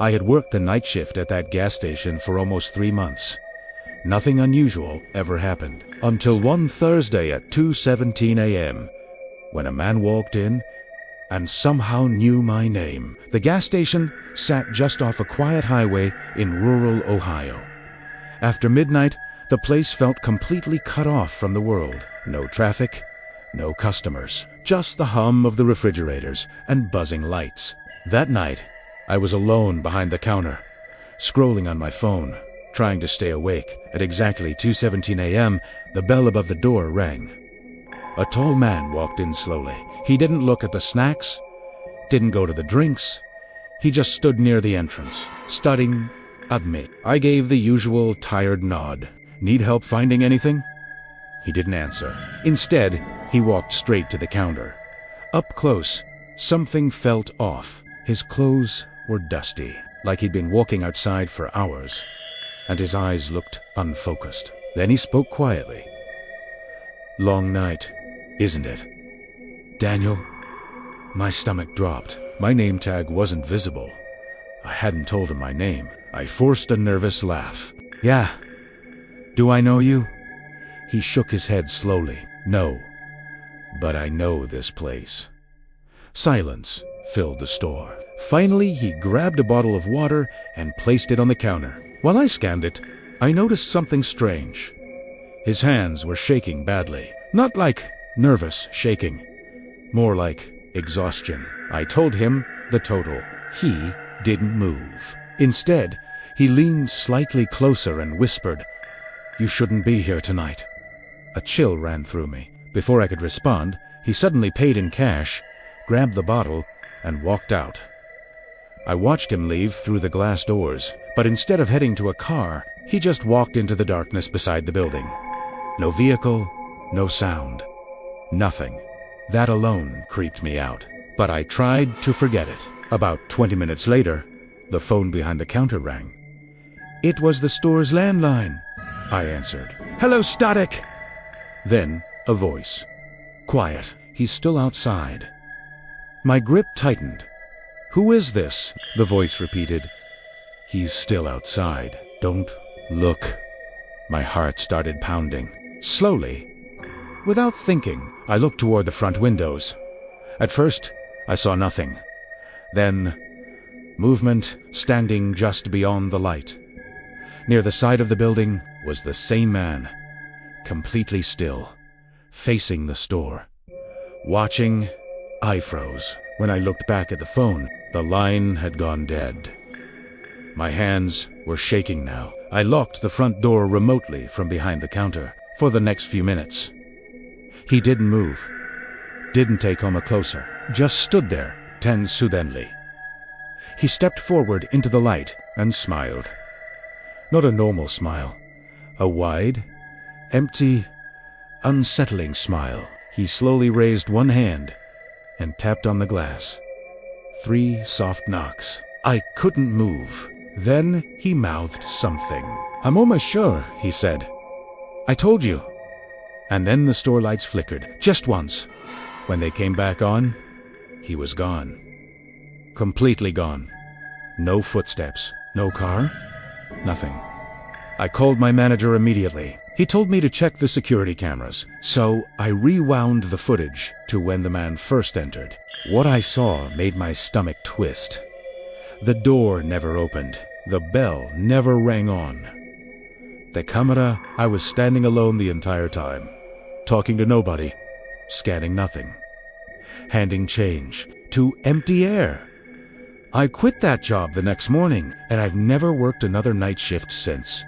I had worked the night shift at that gas station for almost 3 months. Nothing unusual ever happened until one Thursday at 2:17 a.m. when a man walked in and somehow knew my name. The gas station sat just off a quiet highway in rural Ohio. After midnight, the place felt completely cut off from the world. No traffic, no customers, just the hum of the refrigerators and buzzing lights. That night, I was alone behind the counter, scrolling on my phone, trying to stay awake. At exactly 2:17 a.m., the bell above the door rang. A tall man walked in slowly. He didn't look at the snacks, didn't go to the drinks. He just stood near the entrance, studying at me. I gave the usual tired nod. Need help finding anything? He didn't answer. Instead, he walked straight to the counter. Up close, something felt off. His clothes were dusty, like he'd been walking outside for hours, and his eyes looked unfocused. Then he spoke quietly. "Long night, isn't it, Daniel?" My stomach dropped. My name tag wasn't visible. I hadn't told him my name. I forced a nervous laugh. "Yeah. Do I know you?" He shook his head slowly. "No, but I know this place." Silence filled the store. Finally, he grabbed a bottle of water and placed it on the counter. While I scanned it, I noticed something strange. His hands were shaking badly. Not like nervous shaking, more like exhaustion. I told him the total. He didn't move. Instead, he leaned slightly closer and whispered, "You shouldn't be here tonight." A chill ran through me. Before I could respond, he suddenly paid in cash, grabbed the bottle, and walked out. I watched him leave through the glass doors, but instead of heading to a car, he just walked into the darkness beside the building. No vehicle, no sound, nothing. That alone creeped me out, but I tried to forget it. About 20 minutes later, the phone behind the counter rang. It was the store's landline. I answered. "Hello, Static." Then a voice. "Quiet. He's still outside." My grip tightened. "Who is this?" the voice repeated. "He's still outside. Don't look." My heart started pounding. Slowly, without thinking, I looked toward the front windows. At first, I saw nothing. Then, movement standing just beyond the light. Near the side of the building was the same man, completely still, facing the store. Watching, I froze. When I looked back at the phone, the line had gone dead. My hands were shaking now. I locked the front door remotely from behind the counter. For the next few minutes, he didn't move, didn't take Homa closer, just stood there, tense suddenly. He stepped forward into the light and smiled. Not a normal smile, a wide, empty, unsettling smile. He slowly raised one hand and tapped on the glass. 3 soft knocks. I couldn't move. Then he mouthed something. "I'm almost sure," he said. "I told you." And then the store lights flickered, just once. When they came back on, he was gone. Completely gone. No footsteps, no car, nothing. I called my manager immediately. He told me to check the security cameras, so I rewound the footage to when the man first entered. What I saw made my stomach twist. The door never opened. The bell never rang on. The camera, I was standing alone the entire time, talking to nobody, scanning nothing, handing change to empty air. I quit that job the next morning, and I've never worked another night shift since.